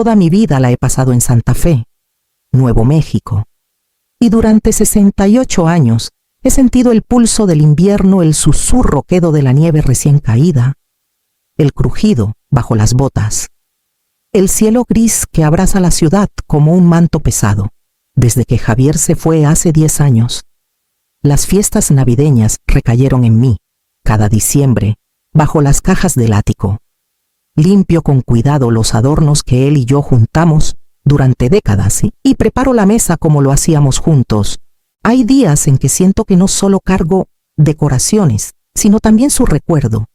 Toda mi vida la he pasado en Santa Fe, Nuevo México. Y durante 68 años he sentido el pulso del invierno, el susurro quedo de la nieve recién caída, el crujido bajo las botas, el cielo gris que abraza la ciudad como un manto pesado. Desde que Javier se fue hace 10 años, las fiestas navideñas recayeron en mí, cada diciembre, bajo las cajas del ático. Limpio con cuidado los adornos que él y yo juntamos durante décadas y preparo la mesa como lo hacíamos juntos. Hay días en que siento que no solo cargo decoraciones, sino también su recuerdo,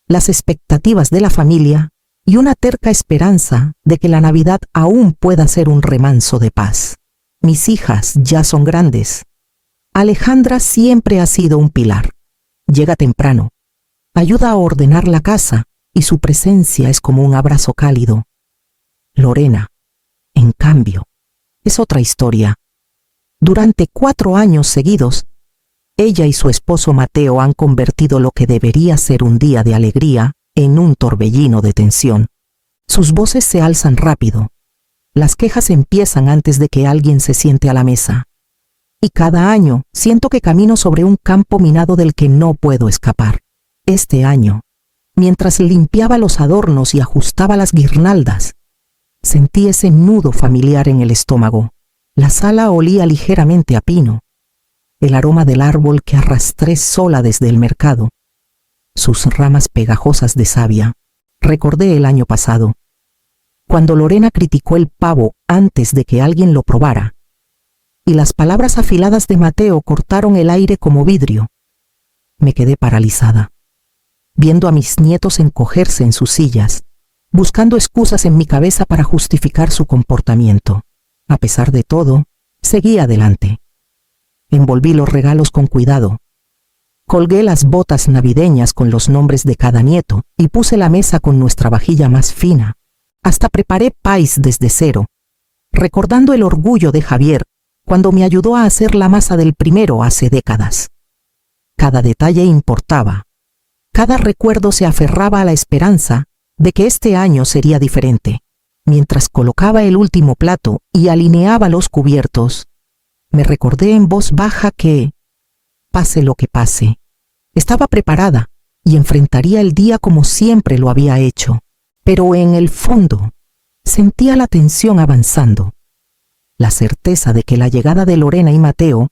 las expectativas de la familia y una terca esperanza de que la Navidad aún pueda ser un remanso de paz. Mis hijas ya son grandes. Alejandra siempre ha sido un pilar. Llega temprano, ayuda a ordenar la casa y su presencia es como un abrazo cálido. Lorena, en cambio, es otra historia. Durante 4 años seguidos, ella y su esposo Mateo han convertido lo que debería ser un día de alegría en un torbellino de tensión. Sus voces se alzan rápido. Las quejas empiezan antes de que alguien se siente a la mesa. Y cada año siento que camino sobre un campo minado del que no puedo escapar. Este año, mientras limpiaba los adornos y ajustaba las guirnaldas, sentí ese nudo familiar en el estómago. La sala olía ligeramente a pino, el aroma del árbol que arrastré sola desde el mercado, sus ramas pegajosas de savia. Recordé el año pasado, cuando Lorena criticó el pavo antes de que alguien lo probara, y las palabras afiladas de Mateo cortaron el aire como vidrio. Me quedé paralizada, viendo a mis nietos encogerse en sus sillas, buscando excusas en mi cabeza para justificar su comportamiento. A pesar de todo, seguí adelante. Envolví los regalos con cuidado. Colgué las botas navideñas con los nombres de cada nieto y puse la mesa con nuestra vajilla más fina. Hasta preparé pies desde cero, recordando el orgullo de Javier cuando me ayudó a hacer la masa del primero hace décadas. Cada detalle importaba. Cada recuerdo se aferraba a la esperanza de que este año sería diferente. Mientras colocaba el último plato y alineaba los cubiertos, me recordé en voz baja que, pase lo que pase, estaba preparada y enfrentaría el día como siempre lo había hecho. Pero en el fondo, sentía la tensión avanzando, la certeza de que la llegada de Lorena y Mateo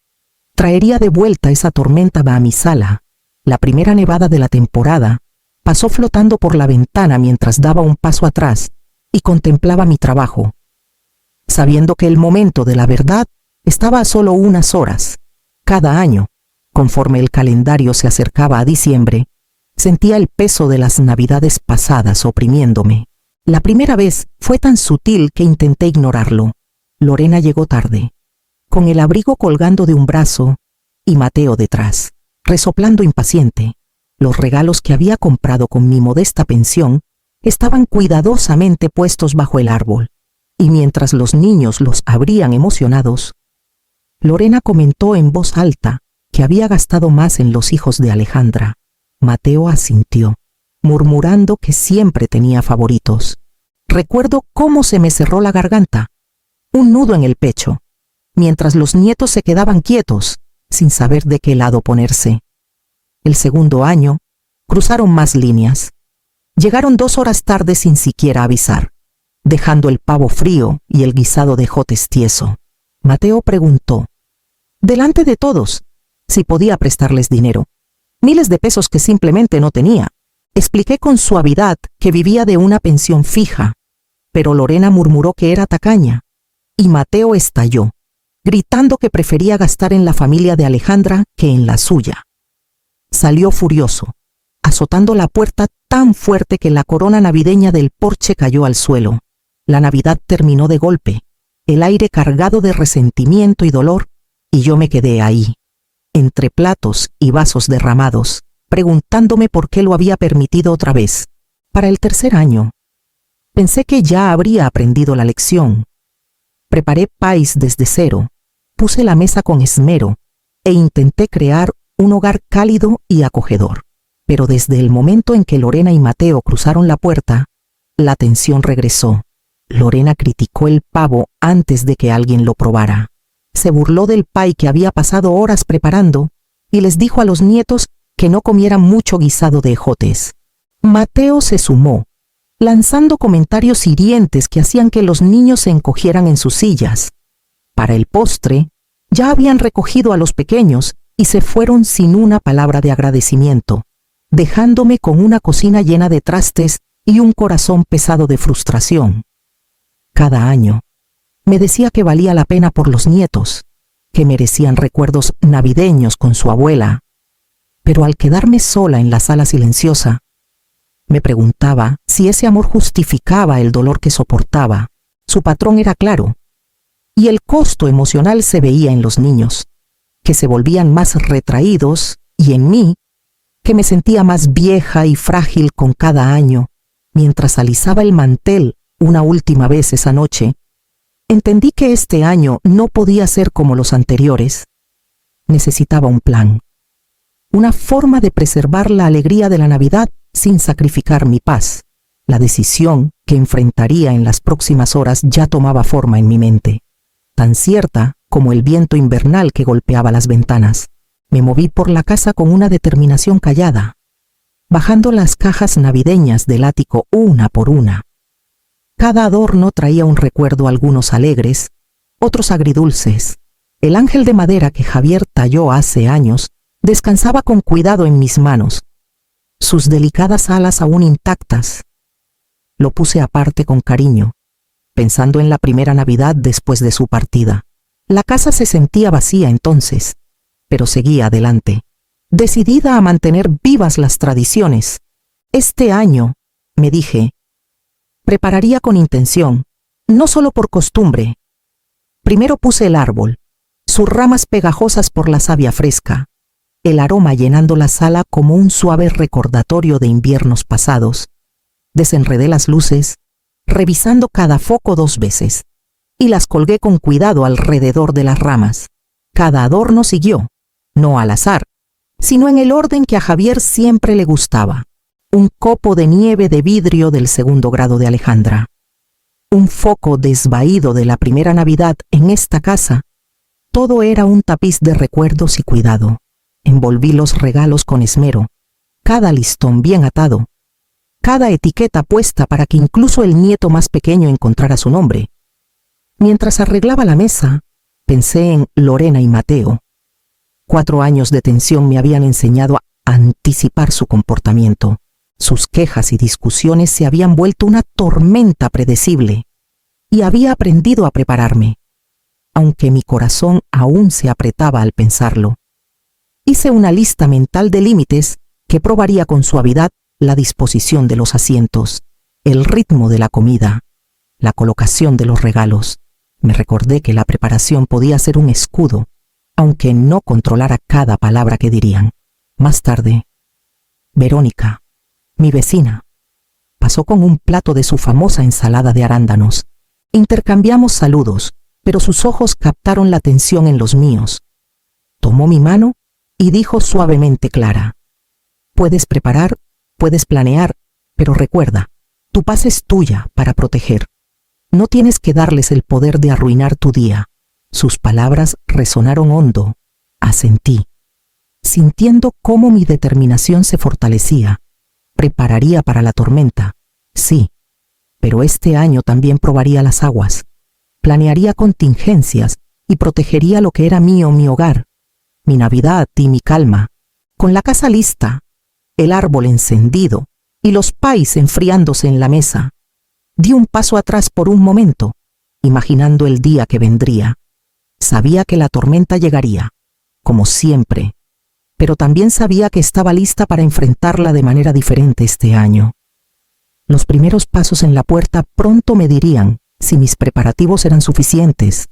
traería de vuelta esa tormenta a mi sala. La primera nevada de la temporada pasó flotando por la ventana mientras daba un paso atrás y contemplaba mi trabajo, sabiendo que el momento de la verdad estaba a solo unas horas. Cada año, conforme el calendario se acercaba a diciembre, sentía el peso de las navidades pasadas oprimiéndome. La primera vez fue tan sutil que intenté ignorarlo. Lorena llegó tarde, con el abrigo colgando de un brazo y Mateo detrás, resoplando impaciente. Los regalos que había comprado con mi modesta pensión estaban cuidadosamente puestos bajo el árbol, y mientras los niños los abrían emocionados, Lorena comentó en voz alta que había gastado más en los hijos de Alejandra. Mateo asintió, murmurando que siempre tenía favoritos. Recuerdo cómo se me cerró la garganta, un nudo en el pecho, mientras los nietos se quedaban quietos, sin saber de qué lado ponerse. El segundo año, cruzaron más líneas. Llegaron 2 horas tarde sin siquiera avisar, dejando el pavo frío y el guisado de jotes tieso. Mateo preguntó, delante de todos, si podía prestarles dinero. Miles de pesos que simplemente no tenía. Expliqué con suavidad que vivía de una pensión fija, pero Lorena murmuró que era tacaña, y Mateo estalló, gritando que prefería gastar en la familia de Alejandra que en la suya. Salió furioso, azotando la puerta tan fuerte que la corona navideña del porche cayó al suelo. La Navidad terminó de golpe, el aire cargado de resentimiento y dolor, y yo me quedé ahí, entre platos y vasos derramados, preguntándome por qué lo había permitido otra vez. Para el tercer año, pensé que ya habría aprendido la lección. Preparé pies desde cero, puse la mesa con esmero e intenté crear un hogar cálido y acogedor. Pero desde el momento en que Lorena y Mateo cruzaron la puerta, la tensión regresó. Lorena criticó el pavo antes de que alguien lo probara. Se burló del pay que había pasado horas preparando y les dijo a los nietos que no comieran mucho guisado de ejotes. Mateo se sumó, lanzando comentarios hirientes que hacían que los niños se encogieran en sus sillas. Para el postre, ya habían recogido a los pequeños y se fueron sin una palabra de agradecimiento, dejándome con una cocina llena de trastes y un corazón pesado de frustración. Cada año, me decía que valía la pena por los nietos, que merecían recuerdos navideños con su abuela. Pero al quedarme sola en la sala silenciosa, me preguntaba si ese amor justificaba el dolor que soportaba. Su patrón era claro, y el costo emocional se veía en los niños, que se volvían más retraídos, y en mí, que me sentía más vieja y frágil con cada año. Mientras alisaba el mantel una última vez esa noche, entendí que este año no podía ser como los anteriores. Necesitaba un plan, una forma de preservar la alegría de la Navidad sin sacrificar mi paz. La decisión que enfrentaría en las próximas horas ya tomaba forma en mi mente, tan cierta como el viento invernal que golpeaba las ventanas. Me moví por la casa con una determinación callada, bajando las cajas navideñas del ático una por una. Cada adorno traía un recuerdo, algunos alegres, otros agridulces. El ángel de madera que Javier talló hace años descansaba con cuidado en mis manos, sus delicadas alas aún intactas. Lo puse aparte con cariño, pensando en la primera Navidad después de su partida. La casa se sentía vacía entonces, pero seguía adelante, decidida a mantener vivas las tradiciones. Este año, me dije, prepararía con intención, no solo por costumbre. Primero puse el árbol, sus ramas pegajosas por la savia fresca, el aroma llenando la sala como un suave recordatorio de inviernos pasados. Desenredé las luces, revisando cada foco 2 veces, y las colgué con cuidado alrededor de las ramas. Cada adorno siguió, no al azar, sino en el orden que a Javier siempre le gustaba. Un copo de nieve de vidrio del 2º grado de Alejandra, un foco desvaído de la primera Navidad en esta casa. Todo era un tapiz de recuerdos y cuidado. Envolví los regalos con esmero, cada listón bien atado, cada etiqueta puesta para que incluso el nieto más pequeño encontrara su nombre. Mientras arreglaba la mesa, pensé en Lorena y Mateo. 4 años de tensión me habían enseñado a anticipar su comportamiento. Sus quejas y discusiones se habían vuelto una tormenta predecible, y había aprendido a prepararme, aunque mi corazón aún se apretaba al pensarlo. Hice una lista mental de límites que probaría con suavidad la disposición de los asientos, el ritmo de la comida, la colocación de los regalos. Me recordé que la preparación podía ser un escudo, aunque no controlara cada palabra que dirían. Más tarde, Verónica, mi vecina, pasó con un plato de su famosa ensalada de arándanos. Intercambiamos saludos, pero sus ojos captaron la tensión en los míos. Tomó mi mano y dijo suavemente clara: puedes preparar, puedes planear, pero recuerda, tu paz es tuya para proteger. No tienes que darles el poder de arruinar tu día. Sus palabras resonaron hondo. Asentí, sintiendo cómo mi determinación se fortalecía. Prepararía para la tormenta, sí, pero este año también probaría las aguas. Planearía contingencias y protegería lo que era mío, mi hogar, mi Navidad y mi calma. Con la casa lista, el árbol encendido y los pais enfriándose en la mesa, di un paso atrás por un momento, imaginando el día que vendría. Sabía que la tormenta llegaría, como siempre, pero también sabía que estaba lista para enfrentarla de manera diferente este año. Los primeros pasos en la puerta pronto me dirían si mis preparativos eran suficientes.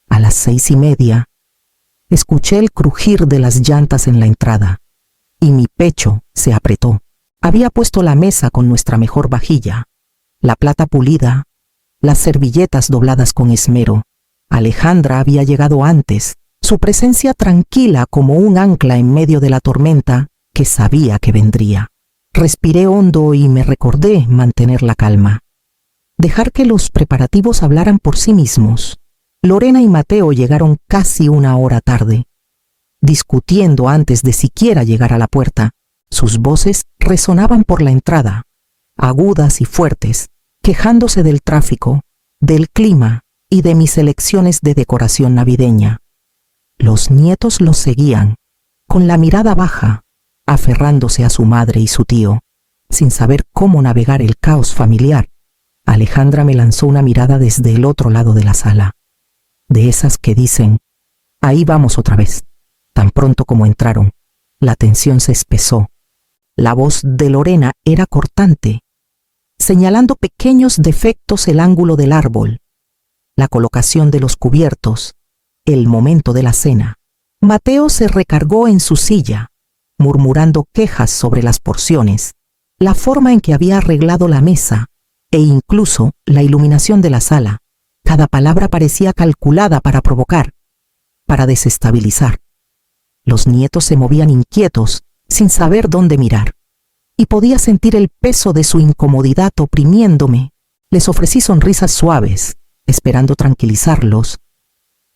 A las 6:30, escuché el crujir de las llantas en la entrada, y mi pecho se apretó. Había puesto la mesa con nuestra mejor vajilla, la plata pulida, las servilletas dobladas con esmero. Alejandra había llegado antes, su presencia tranquila como un ancla en medio de la tormenta que sabía que vendría. Respiré hondo y me recordé mantener la calma. dejar que los preparativos hablaran por sí mismos. Lorena y Mateo llegaron casi una hora tarde. Discutiendo antes de siquiera llegar a la puerta, sus voces resonaban por la entrada, agudas y fuertes, quejándose del tráfico, del clima y de mis elecciones de decoración navideña. Los nietos los seguían, con la mirada baja, aferrándose a su madre y su tío, sin saber cómo navegar el caos familiar. Alejandra me lanzó una mirada desde el otro lado de la sala, de esas que dicen, ahí vamos otra vez. Tan pronto como entraron, la tensión se espesó. La voz de Lorena era cortante, señalando pequeños defectos: el ángulo del árbol, la colocación de los cubiertos, el momento de la cena. Mateo se recargó en su silla, murmurando quejas sobre las porciones, la forma en que había arreglado la mesa e incluso la iluminación de la sala. Cada palabra parecía calculada para provocar, para desestabilizar. Los nietos se movían inquietos, sin saber dónde mirar, y podía sentir el peso de su incomodidad oprimiéndome. Les ofrecí sonrisas suaves, esperando tranquilizarlos,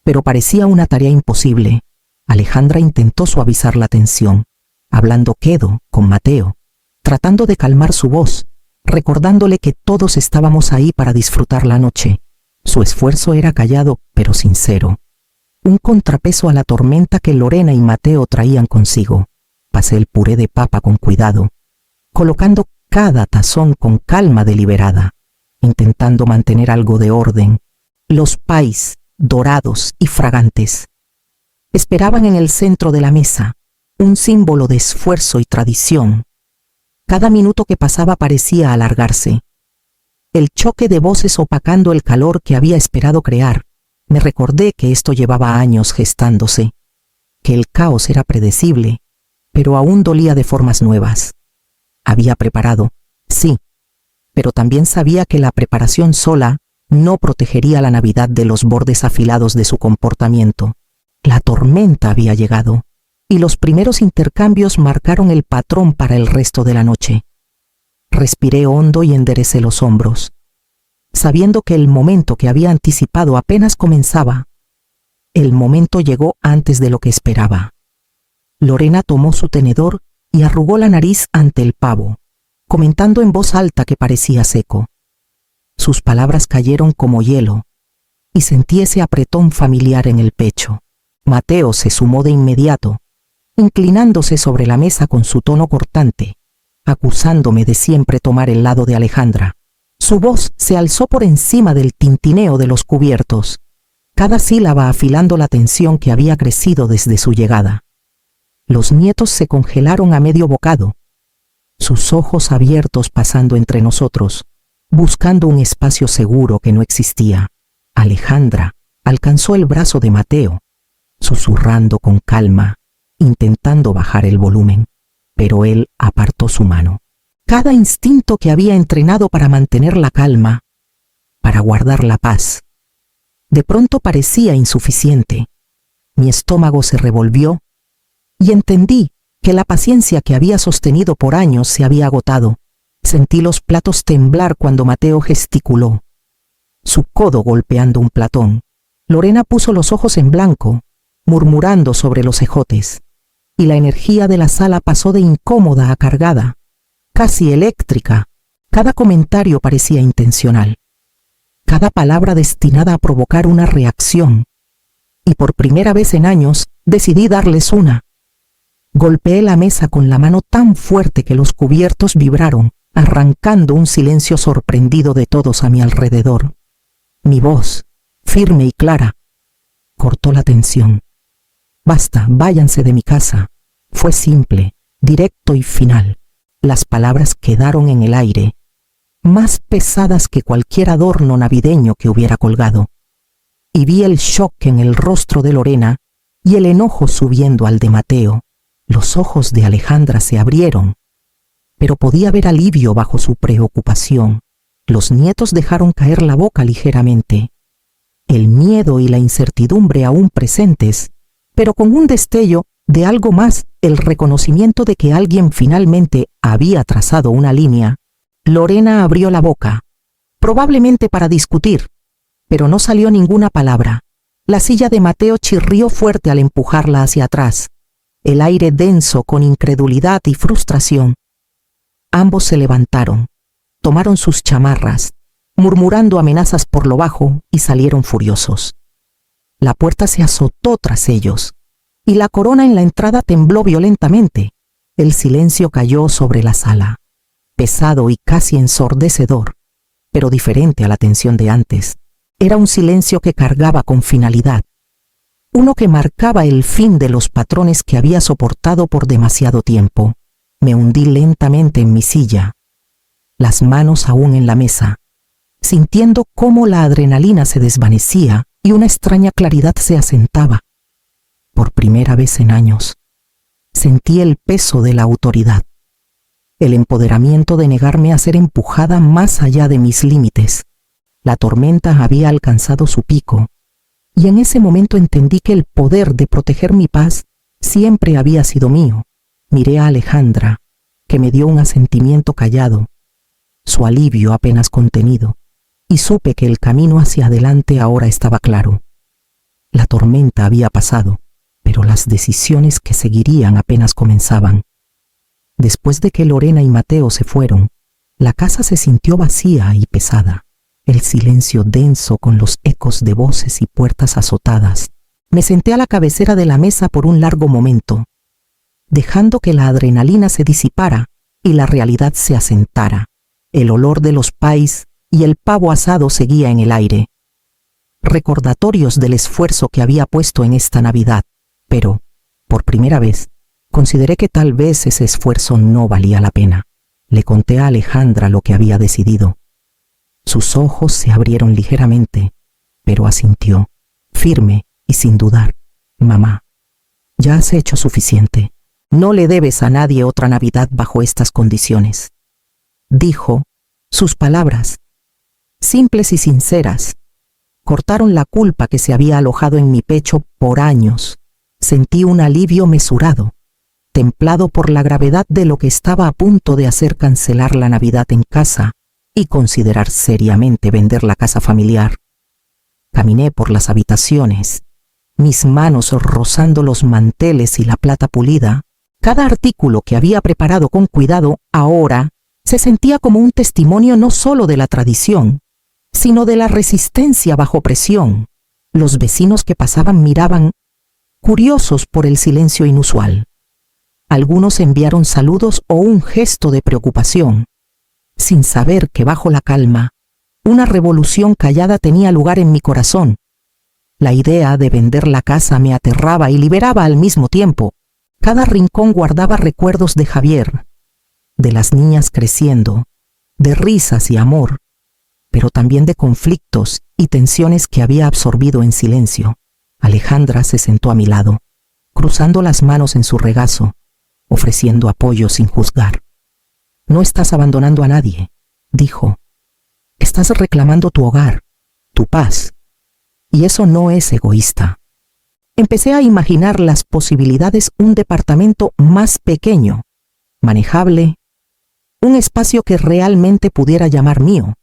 pero parecía una tarea imposible. Alejandra intentó suavizar la tensión, hablando quedo con Mateo, tratando de calmar su voz, recordándole que todos estábamos ahí para disfrutar la noche. Su esfuerzo era callado pero sincero, un contrapeso a la tormenta que Lorena y Mateo traían consigo. Pasé el puré de papa con cuidado, colocando cada tazón con calma deliberada, intentando mantener algo de orden. Los pies, dorados y fragantes, esperaban en el centro de la mesa, un símbolo de esfuerzo y tradición. Cada minuto que pasaba parecía alargarse. El choque de voces opacando el calor que había esperado crear. Me recordé que esto llevaba años gestándose, que el caos era predecible, pero aún dolía de formas nuevas. Había preparado, sí, pero también sabía que la preparación sola no protegería la Navidad de los bordes afilados de su comportamiento. La tormenta había llegado, y los primeros intercambios marcaron el patrón para el resto de la noche. Respiré hondo y enderecé los hombros, sabiendo que el momento que había anticipado apenas comenzaba. El momento llegó antes de lo que esperaba. Lorena tomó su tenedor y arrugó la nariz ante el pavo, comentando en voz alta que parecía seco. Sus palabras cayeron como hielo, y sentí ese apretón familiar en el pecho. Mateo se sumó de inmediato, inclinándose sobre la mesa con su tono cortante, acusándome de siempre tomar el lado de Alejandra. Su voz se alzó por encima del tintineo de los cubiertos, cada sílaba afilando la tensión que había crecido desde su llegada. Los nietos se congelaron a medio bocado, sus ojos abiertos pasando entre nosotros, buscando un espacio seguro que no existía. Alejandra alcanzó el brazo de Mateo, susurrando con calma, intentando bajar el volumen, pero él apartó su mano. Cada instinto que había entrenado para mantener la calma, para guardar la paz, de pronto parecía insuficiente. Mi estómago se revolvió y entendí que la paciencia que había sostenido por años se había agotado. Sentí los platos temblar cuando Mateo gesticuló, su codo golpeando un platón. Lorena puso los ojos en blanco, murmurando sobre los ejotes, y la energía de la sala pasó de incómoda a cargada, casi eléctrica. Cada comentario parecía intencional, cada palabra destinada a provocar una reacción, y por primera vez en años decidí darles una. Golpeé la mesa con la mano tan fuerte que los cubiertos vibraron, arrancando un silencio sorprendido de todos a mi alrededor. Mi voz, firme y clara, cortó la tensión. Basta, váyanse de mi casa. Fue simple, directo y final. Las palabras quedaron en el aire, más pesadas que cualquier adorno navideño que hubiera colgado. Y vi el shock en el rostro de Lorena y el enojo subiendo al de Mateo. Los ojos de Alejandra se abrieron, pero podía ver alivio bajo su preocupación. Los nietos dejaron caer la boca ligeramente, el miedo y la incertidumbre aún presentes, pero con un destello de algo más, el reconocimiento de que alguien finalmente había trazado una línea. Lorena abrió la boca, probablemente para discutir, pero no salió ninguna palabra. La silla de Mateo chirrió fuerte al empujarla hacia atrás, el aire denso con incredulidad y frustración. Ambos se levantaron, tomaron sus chamarras, murmurando amenazas por lo bajo, y salieron furiosos. La puerta se azotó tras ellos, y la corona en la entrada tembló violentamente. El silencio cayó sobre la sala, pesado y casi ensordecedor, pero diferente a la tensión de antes. Era un silencio que cargaba con finalidad, uno que marcaba el fin de los patrones que había soportado por demasiado tiempo. Me hundí lentamente en mi silla, las manos aún en la mesa, sintiendo cómo la adrenalina se desvanecía y una extraña claridad se asentaba. Por primera vez en años, sentí el peso de la autoridad, el empoderamiento de negarme a ser empujada más allá de mis límites. La tormenta había alcanzado su pico, y en ese momento entendí que el poder de proteger mi paz siempre había sido mío. Miré a Alejandra, que me dio un asentimiento callado, su alivio apenas contenido, y supe que el camino hacia adelante ahora estaba claro. La tormenta había pasado, pero las decisiones que seguirían apenas comenzaban. Después de que Lorena y Mateo se fueron, la casa se sintió vacía y pesada. El silencio denso con los ecos de voces y puertas azotadas. Me senté a la cabecera de la mesa por un largo momento, dejando que la adrenalina se disipara y la realidad se asentara. El olor de los pies y el pavo asado seguía en el aire, recordatorios del esfuerzo que había puesto en esta Navidad, pero, por primera vez, consideré que tal vez ese esfuerzo no valía la pena. Le conté a Alejandra lo que había decidido. Sus ojos se abrieron ligeramente, pero asintió, firme y sin dudar. Mamá, ya has hecho suficiente. No le debes a nadie otra Navidad bajo estas condiciones. Dijo, sus palabras, simples y sinceras, cortaron la culpa que se había alojado en mi pecho por años. Sentí un alivio mesurado, templado por la gravedad de lo que estaba a punto de hacer cancelar la Navidad en casa y considerar seriamente vender la casa familiar. Caminé por las habitaciones, mis manos rozando los manteles y la plata pulida. Cada artículo que había preparado con cuidado ahora se sentía como un testimonio no solo de la tradición, sino de la resistencia bajo presión. Los vecinos que pasaban miraban, curiosos por el silencio inusual. Algunos enviaron saludos o un gesto de preocupación, sin saber que bajo la calma, una revolución callada tenía lugar en mi corazón. La idea de vender la casa me aterraba y liberaba al mismo tiempo. Cada rincón guardaba recuerdos de Javier, de las niñas creciendo, de risas y amor, pero también de conflictos y tensiones que había absorbido en silencio. Alejandra se sentó a mi lado, cruzando las manos en su regazo, ofreciendo apoyo sin juzgar. No estás abandonando a nadie, dijo. Estás reclamando tu hogar, tu paz, y eso no es egoísta. Empecé a imaginar las posibilidades: un departamento más pequeño, manejable, un espacio que realmente pudiera llamar mío,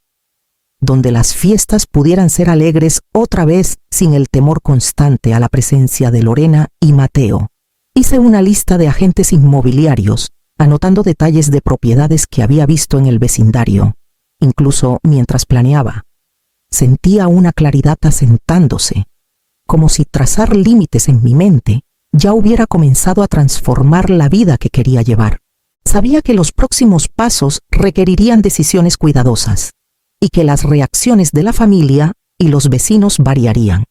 donde las fiestas pudieran ser alegres otra vez sin el temor constante a la presencia de Lorena y Mateo. Hice una lista de agentes inmobiliarios, anotando detalles de propiedades que había visto en el vecindario. Incluso mientras planeaba, sentía una claridad asentándose, como si trazar límites en mi mente ya hubiera comenzado a transformar la vida que quería llevar. Sabía que los próximos pasos requerirían decisiones cuidadosas y que las reacciones de la familia y los vecinos variarían.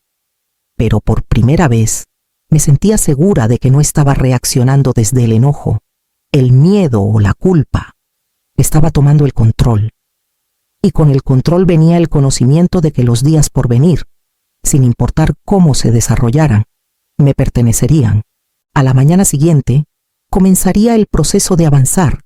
Pero por primera vez me sentía segura de que no estaba reaccionando desde el enojo, el miedo o la culpa. Estaba tomando el control. Y con el control venía el conocimiento de que los días por venir, sin importar cómo se desarrollaran, me pertenecerían. A la mañana siguiente, comenzaría el proceso de avanzar,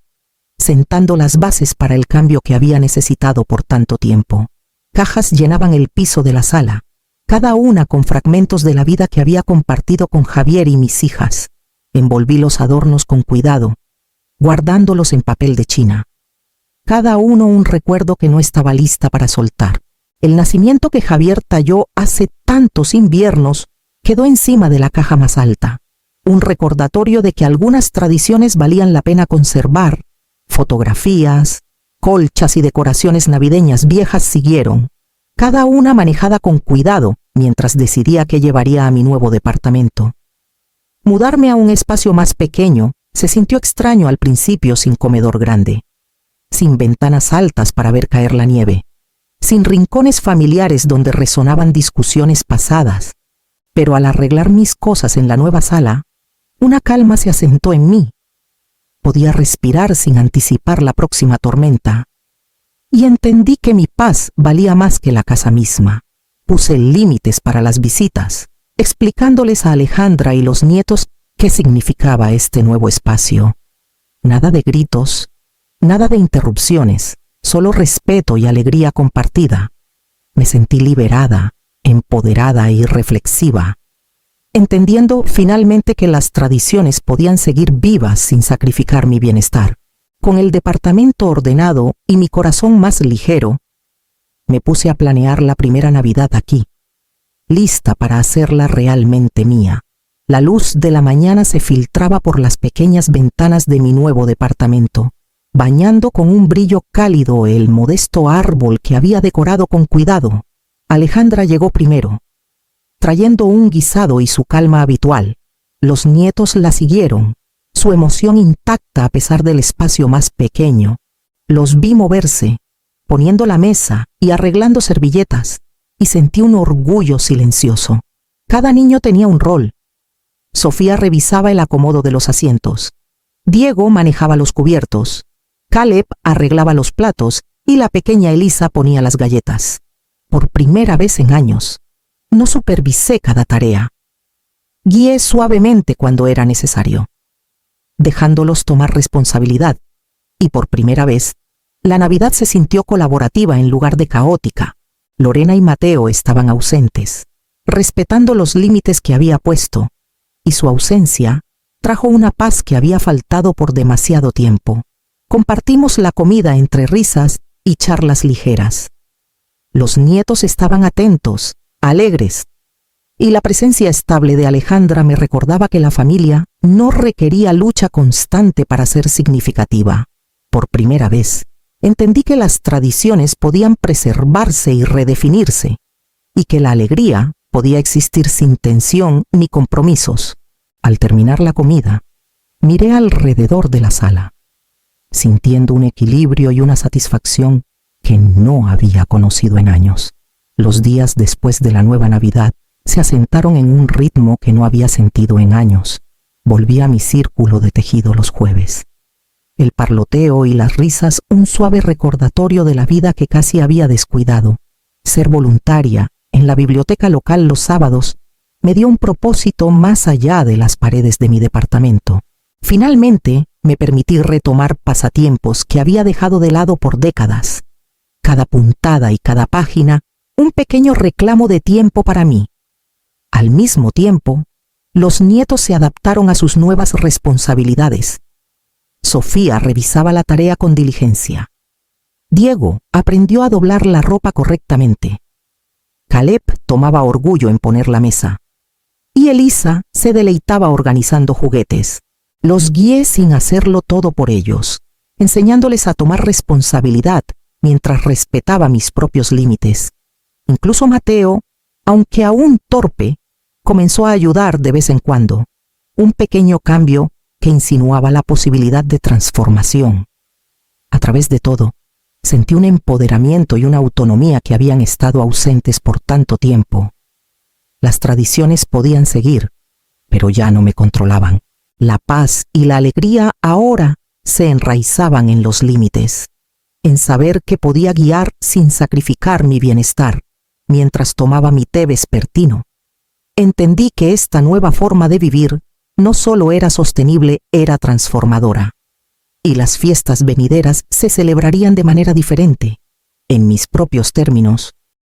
sentando las bases para el cambio que había necesitado por tanto tiempo. Cajas llenaban el piso de la sala, cada una con fragmentos de la vida que había compartido con Javier y mis hijas. Envolví los adornos con cuidado, guardándolos en papel de China. cada uno un recuerdo que no estaba lista para soltar. El nacimiento que Javier talló hace tantos inviernos quedó encima de la caja más alta. Un recordatorio de que algunas tradiciones valían la pena conservar. Fotografías, colchas y decoraciones navideñas viejas siguieron, cada una manejada con cuidado mientras decidía qué llevaría a mi nuevo departamento. Mudarme a un espacio más pequeño se sintió extraño al principio, sin comedor grande, sin ventanas altas para ver caer la nieve, sin rincones familiares donde resonaban discusiones pasadas. Pero al arreglar mis cosas en la nueva sala, una calma se asentó en mí. Podía respirar sin anticipar la próxima tormenta. Y entendí que mi paz valía más que la casa misma. Puse límites para las visitas, explicándoles a Alejandra y los nietos qué significaba este nuevo espacio. Nada de gritos, nada de interrupciones, solo respeto y alegría compartida. Me sentí liberada, empoderada y reflexiva, entendiendo finalmente que las tradiciones podían seguir vivas sin sacrificar mi bienestar. Con el departamento ordenado y mi corazón más ligero, me puse a planear la primera Navidad aquí, lista para hacerla realmente mía. La luz de la mañana se filtraba por las pequeñas ventanas de mi nuevo departamento, bañando con un brillo cálido el modesto árbol que había decorado con cuidado. Alejandra llegó primero, trayendo un guisado y su calma habitual. Los nietos la siguieron, su emoción intacta a pesar del espacio más pequeño. Los vi moverse, poniendo la mesa y arreglando servilletas, y sentí un orgullo silencioso. Cada niño tenía un rol. Sofía revisaba el acomodo de los asientos. Diego manejaba los cubiertos. Caleb arreglaba los platos y la pequeña Elisa ponía las galletas. Por primera vez en años, no supervisé cada tarea. Guié suavemente cuando era necesario, dejándolos tomar responsabilidad, y por primera vez, la Navidad se sintió colaborativa en lugar de caótica. Lorena y Mateo estaban ausentes, respetando los límites que había puesto, y su ausencia trajo una paz que había faltado por demasiado tiempo. Compartimos la comida entre risas y charlas ligeras. Los nietos estaban atentos, alegres, y la presencia estable de Alejandra me recordaba que la familia no requería lucha constante para ser significativa. Por primera vez, entendí que las tradiciones podían preservarse y redefinirse, y que la alegría podía existir sin tensión ni compromisos. Al terminar la comida, miré alrededor de la sala, sintiendo un equilibrio y una satisfacción que no había conocido en años. Los días después de la nueva Navidad se asentaron en un ritmo que no había sentido en años. Volví a mi círculo de tejido los jueves. El parloteo y las risas, un suave recordatorio de la vida que casi había descuidado. Ser voluntaria en la biblioteca local los sábados me dio un propósito más allá de las paredes de mi departamento. Finalmente, me permití retomar pasatiempos que había dejado de lado por décadas. Cada puntada y cada página, un pequeño reclamo de tiempo para mí. Al mismo tiempo, los nietos se adaptaron a sus nuevas responsabilidades. Sofía revisaba la tarea con diligencia. Diego aprendió a doblar la ropa correctamente. Caleb tomaba orgullo en poner la mesa. Y Elisa se deleitaba organizando juguetes. Los guié sin hacerlo todo por ellos, enseñándoles a tomar responsabilidad mientras respetaba mis propios límites. Incluso Mateo, aunque aún torpe, comenzó a ayudar de vez en cuando, un pequeño cambio que insinuaba la posibilidad de transformación. A través de todo, sentí un empoderamiento y una autonomía que habían estado ausentes por tanto tiempo. Las tradiciones podían seguir, pero ya no me controlaban. La paz y la alegría ahora se enraizaban en los límites, en saber que podía guiar sin sacrificar mi bienestar, mientras tomaba mi té vespertino. Entendí que esta nueva forma de vivir no solo era sostenible, era transformadora. Y las fiestas venideras se celebrarían de manera diferente, en mis propios términos,